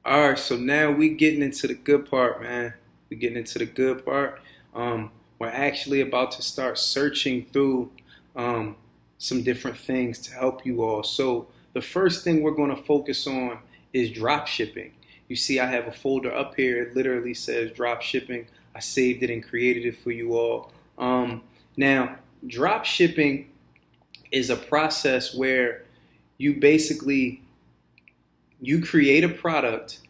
All right, so now we getting into the good part, man. We getting into the good part. We're actually about to start searching through um, some different things to help you all. So the first thing we're going to focus on is drop shipping. You see, I have a folder up here. It literally says drop shipping. I saved it and created it for you all. Now, drop shipping is a process where you basically you create a product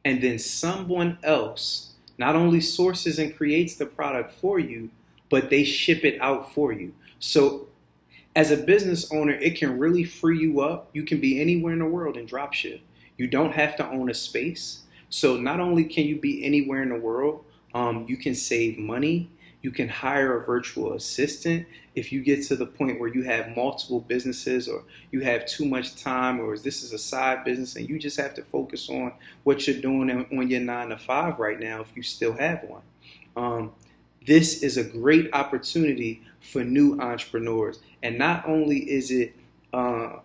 and then someone else not only sources and creates the product for you, but they ship it out for you. So as a business owner, it can really free you up. You can be anywhere in the world and drop ship. You don't have to own a space. So not only can you be anywhere in the world, you can save money. You can hire a virtual assistant if you get to the point where you have multiple businesses or you have too much time or this is a side business and you just have to focus on what you're doing on your 9 to 5 right now if you still have one. Um, this is a great opportunity for new entrepreneurs. And not only is it a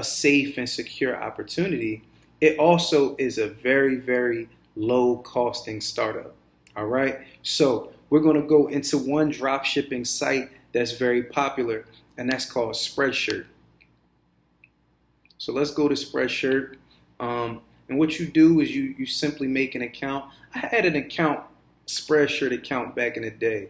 safe and secure opportunity, it also is a very, very low costing startup. All right. So we're going to go into one drop shipping site that's very popular, and that's called Spreadshirt. So let's go to Spreadshirt. And what you do is you simply make an account. I had an account, Spreadshirt account back in the day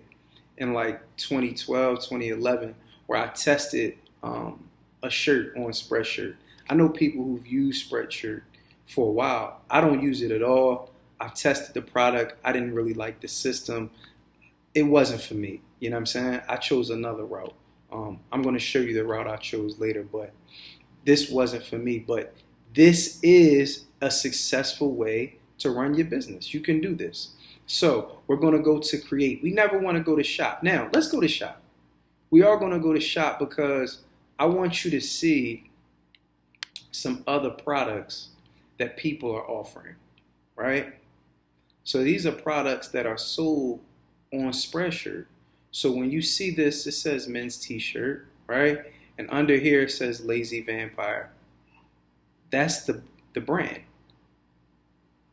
in like 2012, 2011, where I tested a shirt on Spreadshirt. I know people who've used Spreadshirt for a while. I don't use it at all. I've tested the product. I didn't really like the system. It wasn't for me. You know what I'm saying? I chose another route. I'm going to show you the route I chose later, but this wasn't for me. But this is a successful way to run your business. You can do this. So we're going to go to create. We never want to go to shop. Now, let's go to shop. We are going to go to shop because I want you to see some other products that people are offering, right? So these are products that are sold on Spreadshirt. So when you see this, it says men's t-shirt, right? And under here it says Lazy Vampire. That's the brand.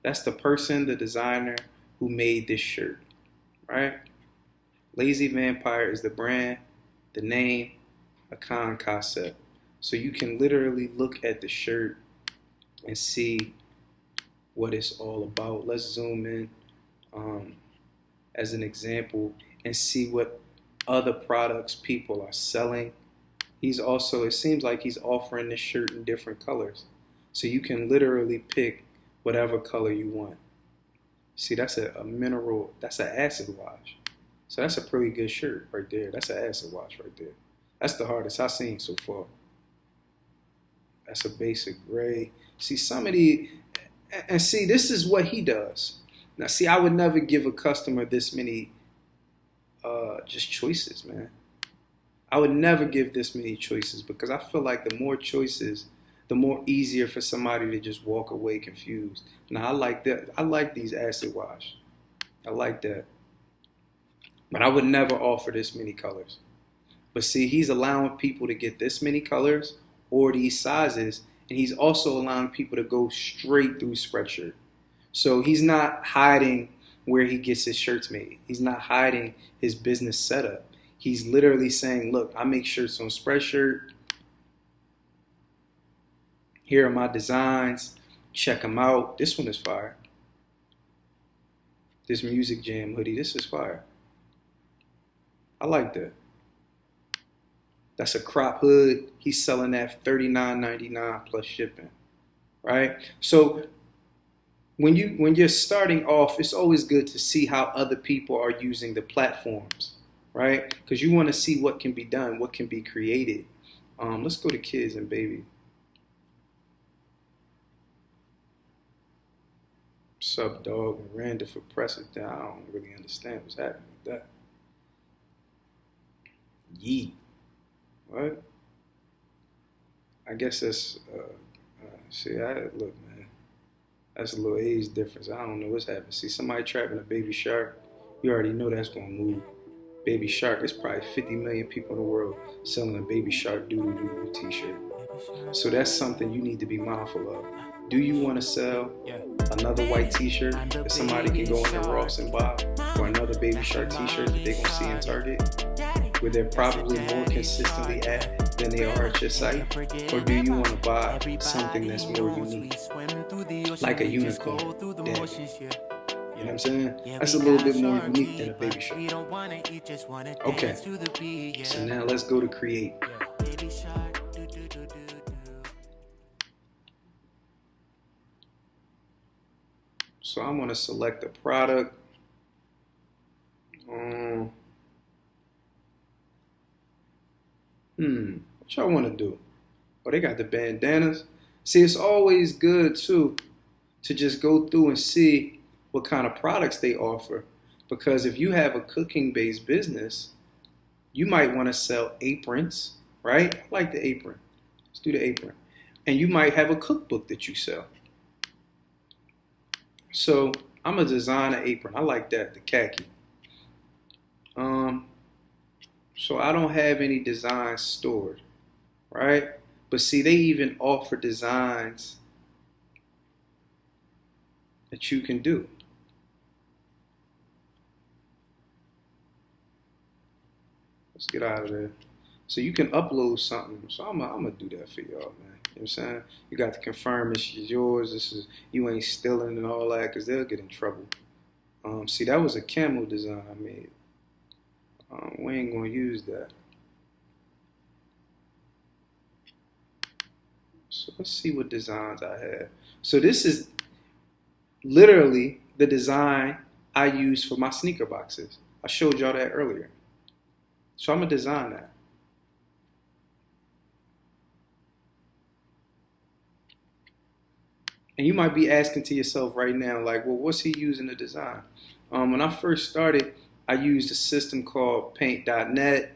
That's the person, the designer who made this shirt, right? Lazy Vampire is the brand, the name, a concept. So you can literally look at the shirt and see what it's all about. Let's zoom in as an example and see what other products people are selling. He's also, it seems like he's offering this shirt in different colors. So you can literally pick whatever color you want. See, that's a mineral, that's an acid wash. So that's a pretty good shirt right there. That's an acid wash right there. That's the hardest I've seen so far. That's a basic gray. See, some of the, and see, this is what he does. Now, see, I would never give a customer this many just choices, man. I would never give this many choices because I feel like the more choices, the more easier for somebody to just walk away confused. Now, I like that. I like these acid wash. I like that. But I would never offer this many colors. But see, he's allowing people to get this many colors or these sizes, and he's also allowing people to go straight through Spreadshirt. So he's not hiding where he gets his shirts made. He's not hiding his business setup. He's literally saying, look, I make shirts on Spreadshirt. Here are my designs. Check them out. This one is fire. This Music Jam hoodie, this is fire. I like that. That's a crop hood. He's selling that $39.99 plus shipping, right? So when you're starting off, it's always good to see how other people are using the platforms, right? Because you want to see what can be done, what can be created. Let's go to kids and baby. Sub dog Miranda for press it down. I don't really understand what's happening with that. Yeet. What? I guess that's see. Look, man. That's a little age difference. I don't know what's happening. See, somebody trapping a baby shark. You already know that's gonna move. Baby shark. There's probably 50 million people in the world selling a baby shark doodle doodle t-shirt. So that's something you need to be mindful of. Do you want to sell another white t-shirt that somebody can go into Ross and buy, or another Baby Shark t-shirt that they're going to see in Target, where they're probably more consistently at than they are at your site? Or do you want to buy something that's more unique, like a unicorn? Damn. You know what I'm saying? That's a little bit more unique than a Baby Shark. Okay, so now let's go to create. So I'm going to select the product. What y'all want to do? Oh, they got the bandanas. See, it's always good too to just go through and see what kind of products they offer. Because if you have a cooking-based business, you might want to sell aprons, right? I like the apron. Let's do the apron. And you might have a cookbook that you sell. So I'm going to design an apron. I like that, the khaki. So I don't have any designs stored, right? But see, they even offer designs that you can do. Let's get out of there. So you can upload something. So I'm gonna do that for y'all, man. You know what I'm saying? You got to confirm it's yours. This is, you ain't stealing and all that, because they'll get in trouble. See, that was a camel design I made. We ain't gonna use that. So let's see what designs I have. So this is literally the design I use for my sneaker boxes. I showed y'all that earlier. So I'm gonna design that. And you might be asking to yourself right now, like, well, what's he using to design? When I first started, I used a system called Paint.net.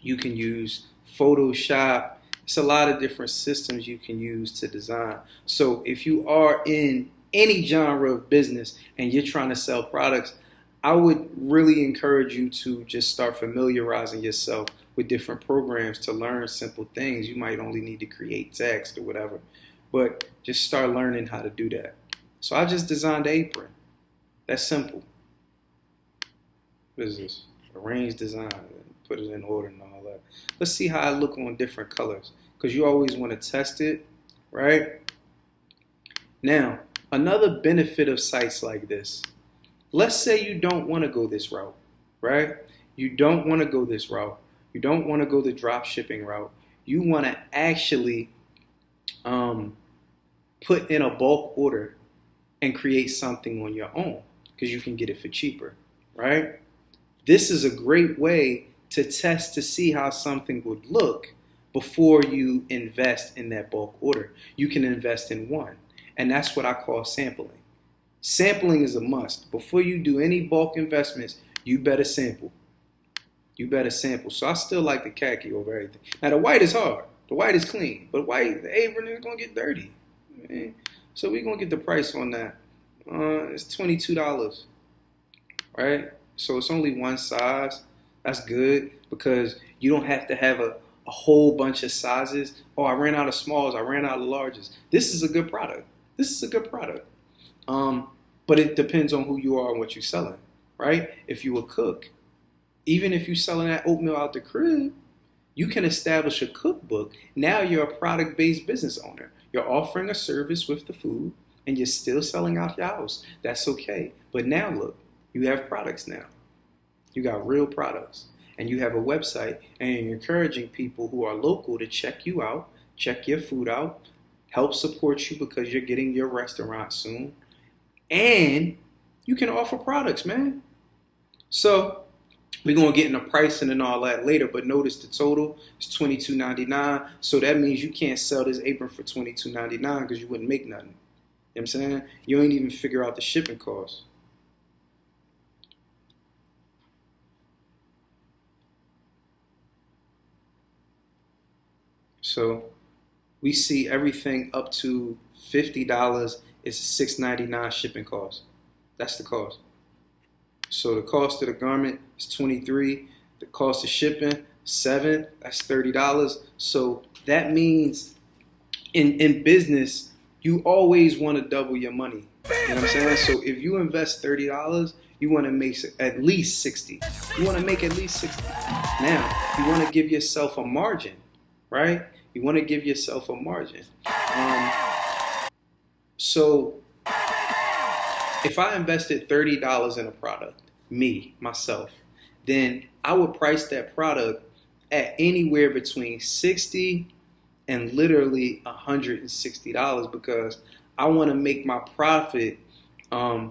You can use Photoshop. It's a lot of different systems you can use to design. So if you are in any genre of business and you're trying to sell products, I would really encourage you to just start familiarizing yourself with different programs to learn simple things. You might only need to create text or whatever, but just start learning how to do that. So I just designed the apron. That's simple. What is this? Arrange design, put it in order and all that. Let's see how I look on different colors, because you always want to test it, right? Now, another benefit of sites like this, let's say you don't want to go this route, right? You don't want to go this route. You don't want to go the drop shipping route. You want to actually put in a bulk order and create something on your own, because you can get it for cheaper, right? This is a great way to test to see how something would look before you invest in that bulk order. You can invest in one, and that's what I call sampling. Sampling is a must. Before you do any bulk investments, you better sample. You better sample. So I still like the khaki over everything. Now the white is hard. The white is clean, but white, the apron is gonna get dirty. So we're gonna get the price on that. It's $22, right? So it's only one size. That's good, because you don't have to have a whole bunch of sizes. Oh, I ran out of smalls. I ran out of larges. This is a good product. This is a good product. But it depends on who you are and what you're selling, right? If you a cook, even if you're selling that oatmeal out the crib, you can establish a cookbook. Now you're a product-based business owner. You're offering a service with the food, and you're still selling out your house. That's okay. But now look, you have products now. You got real products, and you have a website, and you're encouraging people who are local to check you out, check your food out, help support you because you're getting your restaurant soon, and you can offer products, man. So we're going to get into pricing and all that later, but notice the total is $22.99. So that means you can't sell this apron for $22.99 because you wouldn't make nothing. You know what I'm saying? You ain't even figure out the shipping costs. So we see everything up to $50 is $6.99 shipping cost. That's the cost. So the cost of the garment is $23. The cost of shipping, $7. That's $30. So that means in business, you always want to double your money. You know what I'm saying? So if you invest $30, you want to make at least 60. You want to make at least 60. Now, you want to give yourself a margin, right? You want to give yourself a margin. Um, so if I invested $30 in a product, myself, then I would price that product at anywhere between 60 and literally $160 because I want to make my profit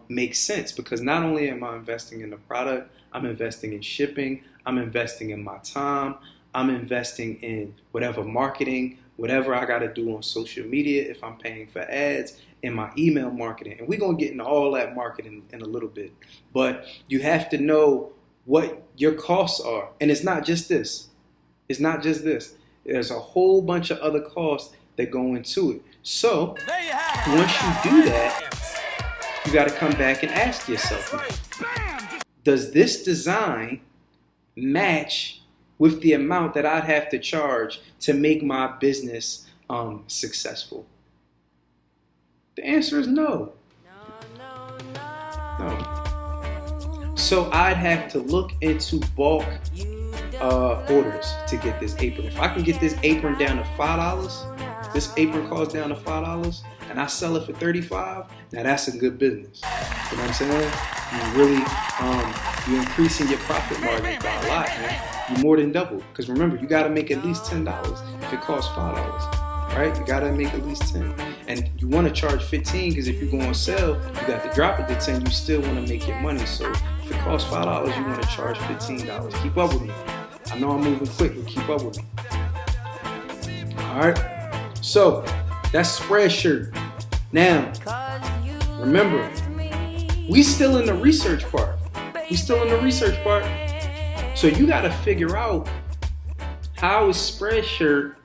make sense. Because not only am I investing in the product, I'm investing in shipping, I'm investing in my time, I'm investing in whatever marketing, whatever I got to do on social media if I'm paying for ads, in my email marketing. And we're going to get into all that marketing in a little bit. But you have to know what your costs are. And it's not just this. It's not just this. There's a whole bunch of other costs that go into it. So once you do that, you got to come back and ask yourself, does this design match with the amount that I'd have to charge to make my business successful? The answer is no. No. So I'd have to look into bulk orders to get this apron. If I can get this apron down to $5, this apron costs down to $5, and I sell it for $35, now that's a good business. You know what I'm saying? You really, you're increasing your profit margin by a lot, man. You more than double. Because remember, you got to make at least $10 if it costs $5, right? You got to make at least 10. And you want to charge 15 because if you go on sale, you got to drop it to 10. You still want to make your money. So if it costs $5, you want to charge $15. Keep up with me. I know I'm moving quick, but keep up with me. All right. So that's Spreadshirt. Now, remember, we still in the research part. So you got to figure out, how is Spreadshirt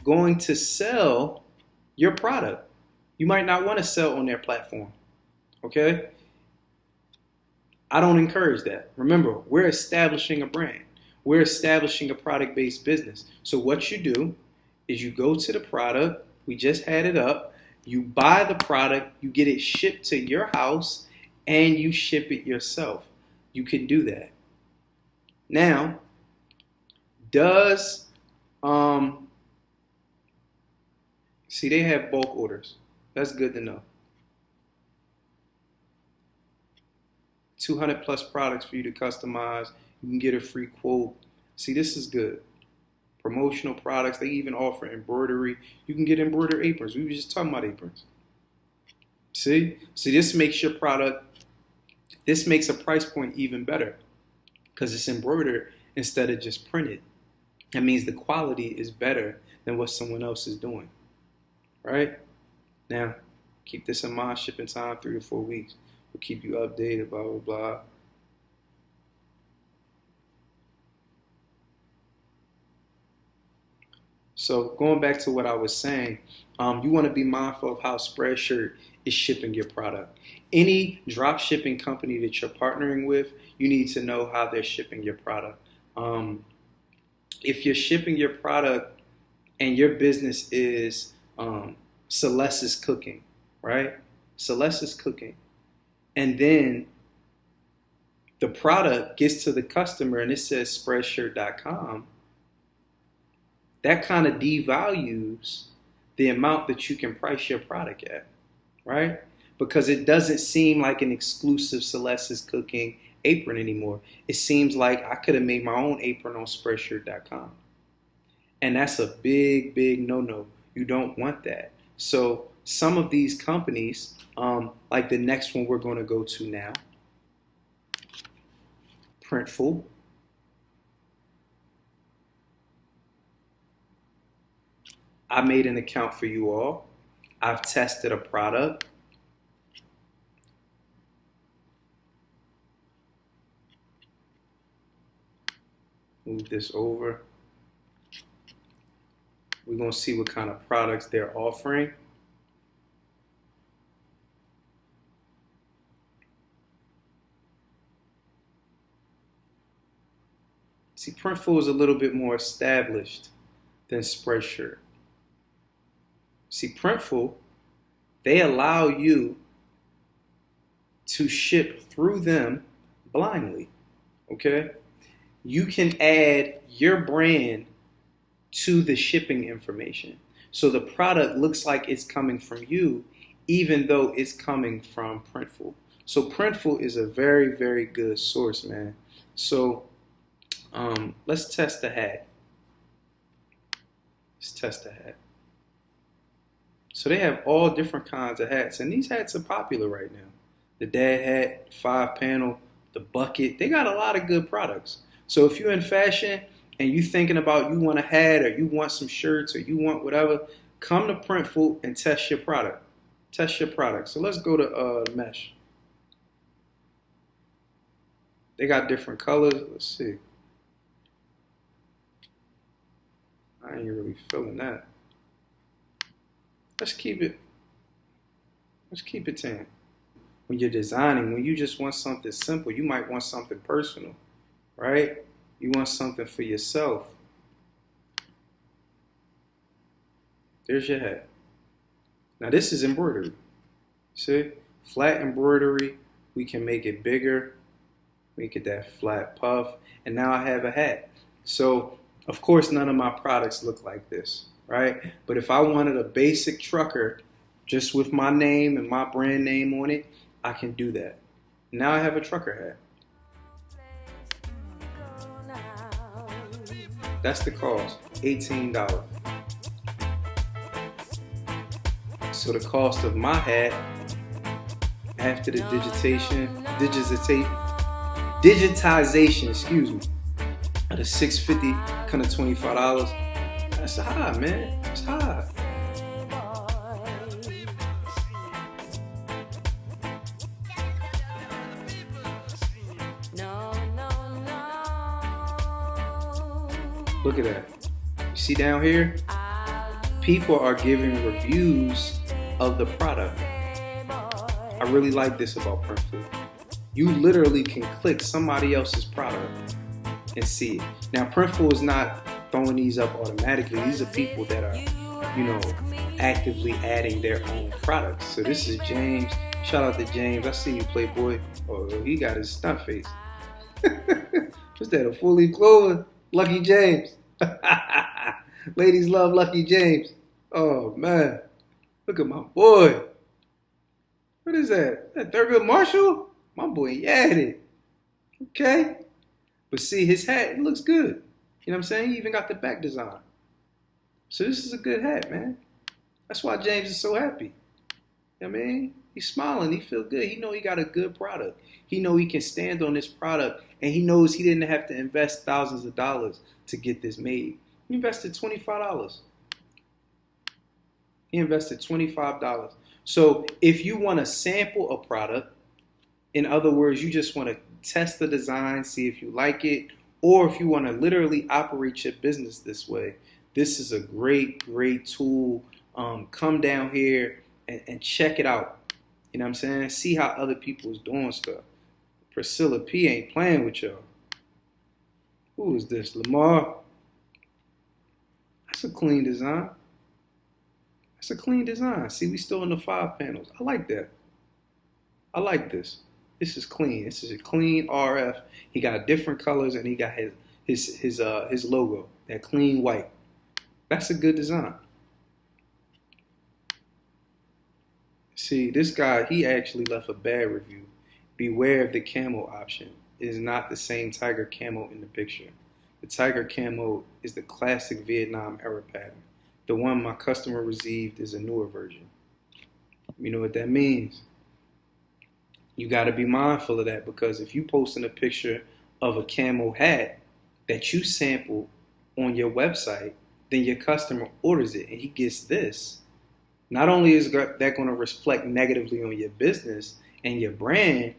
going to sell your product? You might not want to sell on their platform. Okay? I don't encourage that. Remember, we're establishing a brand. We're establishing a product-based business. So what you do is you go to the product. We just had it up. You buy the product. You get it shipped to your house, and you ship it yourself. You can do that. Now, see, they have bulk orders. That's good to know. 200 plus products for you to customize. You can get a free quote. See, this is good. Promotional products. They even offer embroidery. You can get embroidered aprons. We were just talking about aprons. See, this makes your product, this makes a price point even better because it's embroidered instead of just printed. That means the quality is better than what someone else is doing, right? Now, keep this in mind, shipping time 3 to 4 weeks. We'll keep you updated, blah, blah, blah. So going back to what I was saying, you want to be mindful of how Spreadshirt is shipping your product. Any drop shipping company that you're partnering with, you need to know how they're shipping your product. If you're shipping your product and your business is Celeste's Cooking, right? Celeste's Cooking. And then the product gets to the customer and it says Spreadshirt.com. That kind of devalues the amount that you can price your product at, right? Because it doesn't seem like an exclusive Celeste's Cooking apron anymore. It seems like I could have made my own apron on Spreadshirt.com. And that's a big, big no-no. You don't want that. So some of these companies, like the next one we're going to go to now, Printful. I made an account for you all. I've tested a product. Move this over. We're going to see what kind of products they're offering. See, Printful is a little bit more established than Spreadshirt. See, Printful, they allow you to ship through them blindly. Okay? You can add your brand to the shipping information. So the product looks like it's coming from you, even though it's coming from Printful. So Printful is a very, very good source, man. So let's test the hat. Let's test the hat. So they have all different kinds of hats, and these hats are popular right now. The dad hat, 5-panel, the bucket, they got a lot of good products. So if you're in fashion and you thinking about you want a hat or you want some shirts or you want whatever, come to Printful and test your product. Test your product. So let's go to mesh. They got different colors. Let's see. I ain't really feeling that. Let's keep it 10. When you're designing, when you just want something simple, you might want something personal, right? You want something for yourself. There's your hat. Now this is embroidery. See? Flat embroidery. We can make it bigger. Make it that flat puff. And now I have a hat. So, of course, none of my products look like this, right? But if I wanted a basic trucker just with my name and my brand name on it, I can do that. Now I have a trucker hat. That's the cost, $18. So the cost of my hat after the digitization, excuse me, at a $6.50, kind of $25. That's high, man. It's high. Look at that. You see down here? People are giving reviews of the product. I really like this about Printful. You literally can click somebody else's product and see it. Now, Printful is not throwing these up automatically. These are people that are, actively adding their own products. So this is James. Shout out to James. I see you, Playboy. Oh, he got his stunt face. What's that, a full-leaf clover? Lucky James. Ladies love Lucky James. Oh, man. Look at my boy. What is that? That Thurgood Marshall? My boy, he had it. Okay. But see, his hat, it looks good. You know what I'm saying? He even got the back design. So this is a good hat, man. That's why James is so happy. You know what I mean? He's smiling. He feel good. He know he got a good product. He know he can stand on this product. And he knows he didn't have to invest thousands of dollars to get this made. He invested $25. He invested $25. So if you want to sample a product, in other words, you just want to test the design, see if you like it, or if you want to literally operate your business this way, this is a great, great tool. Come down here and check it out. You know what I'm saying? See how other people is doing stuff. Priscilla P ain't playing with y'all. Who is this? Lamar? That's a clean design. That's a clean design. See, we still in the 5 panels. I like that. I like this. This is clean. This is a clean RF. He got different colors and he got his logo, that clean white. That's a good design. See, this guy, he actually left a bad review. Beware of the camo option. It is not the same tiger camo in the picture. The tiger camo is the classic Vietnam era pattern. The one my customer received is a newer version. You know what that means? You got to be mindful of that, because if you posting a picture of a camo hat that you sample on your website, then your customer orders it and he gets this. Not only is that going to reflect negatively on your business and your brand,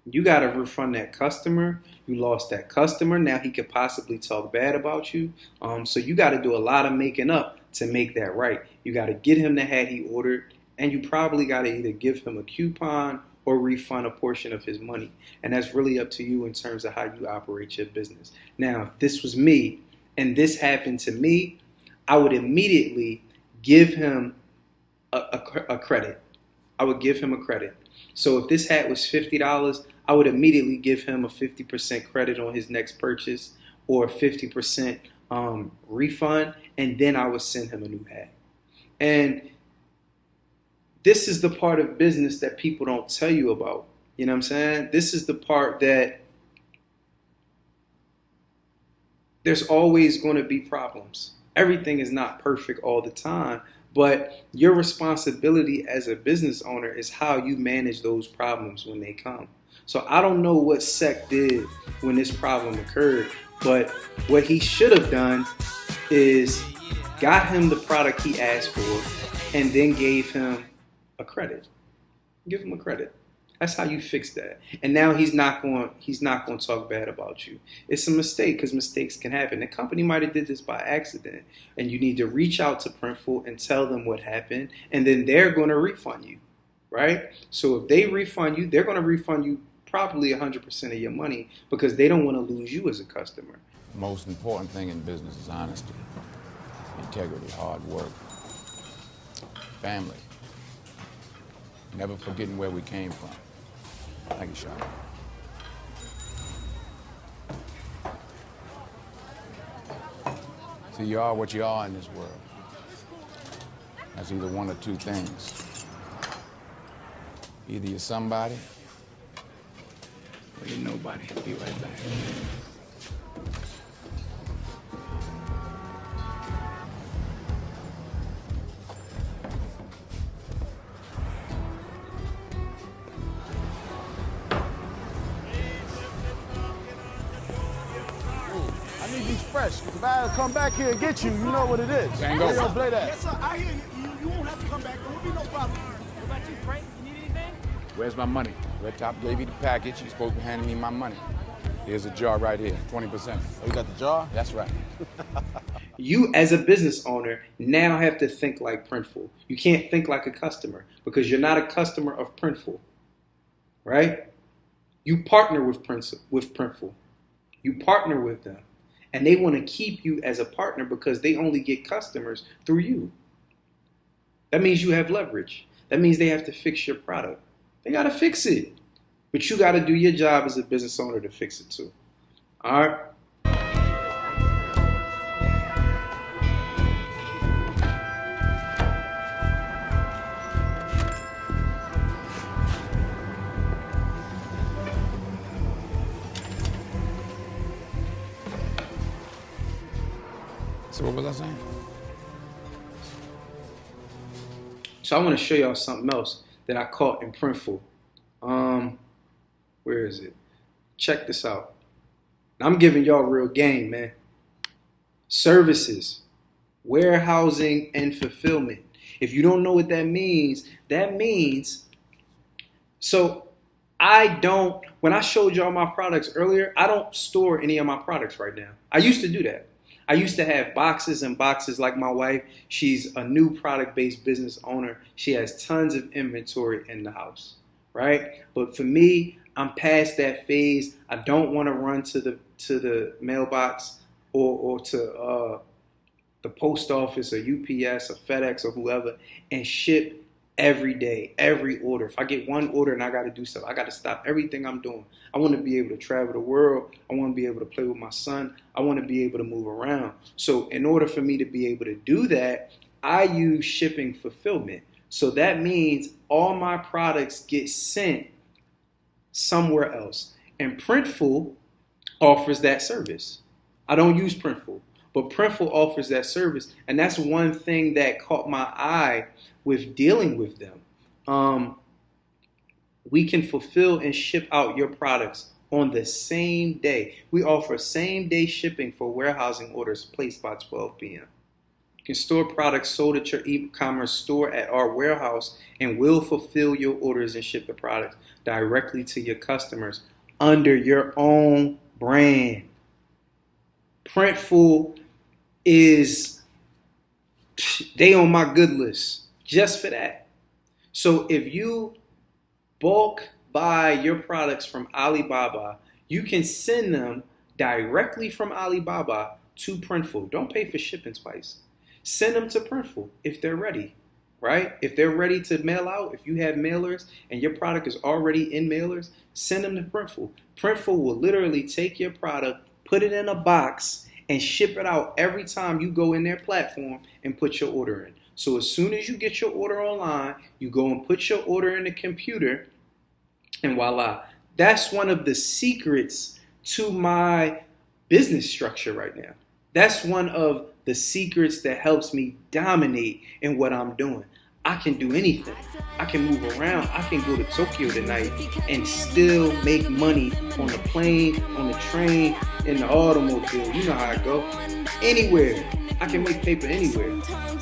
you got to refund that customer. You lost that customer. Now he could possibly talk bad about you. So you got to do a lot of making up to make that right. You got to get him the hat he ordered, and you probably got to either give him a coupon or refund a portion of his money. And that's really up to you in terms of how you operate your business. Now, if this was me and this happened to me, I would immediately give him a credit. I would give him a credit. So if this hat was $50, I would immediately give him a 50% credit on his next purchase or a 50% refund, and then I would send him a new hat. And this is the part of business that people don't tell you about. You know what I'm saying? This is the part that there's always going to be problems. Everything is not perfect all the time, but your responsibility as a business owner is how you manage those problems when they come. So I don't know what Sec did when this problem occurred, but what he should have done is got him the product he asked for and then gave him a credit. Give him a credit. That's how you fix that. And now he's not going to talk bad about you. It's a mistake because mistakes can happen. The company might have did this by accident, and you need to reach out to Printful and tell them what happened, and then they're going to refund you, right? So if they refund you, they're going to refund you probably 100% of your money because they don't want to lose you as a customer. The most important thing in business is honesty, integrity, hard work, family, never forgetting where we came from. Thank you, Sean. See, you are what you are in this world. That's either one or two things. Either you're somebody or you're nobody. I'll be right back. I need these fresh. If I come back here and get you, you know what it is. Tango. Don't play that. Yes, sir. I hear you. You won't have to come back. There won't be no problem. What about you, Frank? You need anything? Where's my money? Red Top gave you the package. You're supposed to be handing me my money. Here's a jar right here, 20%. Oh, you got the jar? That's right. You, as a business owner, now have to think like Printful. You can't think like a customer because you're not a customer of Printful, right? You partner with Printful. You partner with them, and they want to keep you as a partner because they only get customers through you. That means you have leverage. That means they have to fix your product. They got to fix it, but you got to do your job as a business owner to fix it too. All right. So what was I saying? So I want to show y'all something else that I caught in Printful. Where is it? Check this out. I'm giving y'all real game, man. Services, warehousing, and fulfillment. If you don't know what that means, so when I showed y'all my products earlier, I don't store any of my products right now. I used to do that. I used to have boxes and boxes like my wife. She's a new product-based business owner. She has tons of inventory in the house, right? But for me, I'm past that phase. I don't want to run to the mailbox or to the post office or UPS or FedEx or whoever and ship every day, every order. If I get one order and I got to do something, I got to stop everything I'm doing. I want to be able to travel the world. I want to be able to play with my son. I want to be able to move around. So in order for me to be able to do that, I use shipping fulfillment. So that means all my products get sent somewhere else. And Printful offers that service. I don't use Printful, but Printful offers that service. And that's one thing that caught my eye with dealing with them. We can fulfill and ship out your products on the same day. We offer same day shipping for warehousing orders placed by 12 p.m. You can store products sold at your e-commerce store at our warehouse and we'll fulfill your orders and ship the products directly to your customers under your own brand. Printful they on my good list just for that. So if you bulk buy your products from Alibaba, you can send them directly from Alibaba to Printful. Don't pay for shipping twice. Send them to Printful if they're ready. right? If they're ready to mail out, if you have mailers and your product is already in mailers, send them to Printful. Printful will literally take your product, put it in a box, and ship it out every time you go in their platform and put your order in. So as soon as you get your order online, you go and put your order in the computer, and voila. That's one of the secrets to my business structure right now. That's one of the secrets that helps me dominate in what I'm doing. I can do anything. I can move around. I can go to Tokyo tonight and still make money on the plane, on the train, in the automobile. You know how I go. Anywhere. I can make paper anywhere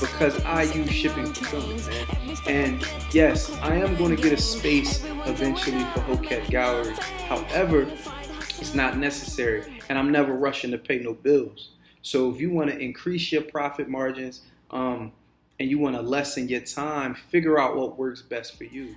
because I use shipping fulfillment, man. And yes, I am going to get a space eventually for Hocat Gallery. However, it's not necessary, and I'm never rushing to pay no bills. So if you want to increase your profit margins and you want to lessen your time, figure out what works best for you.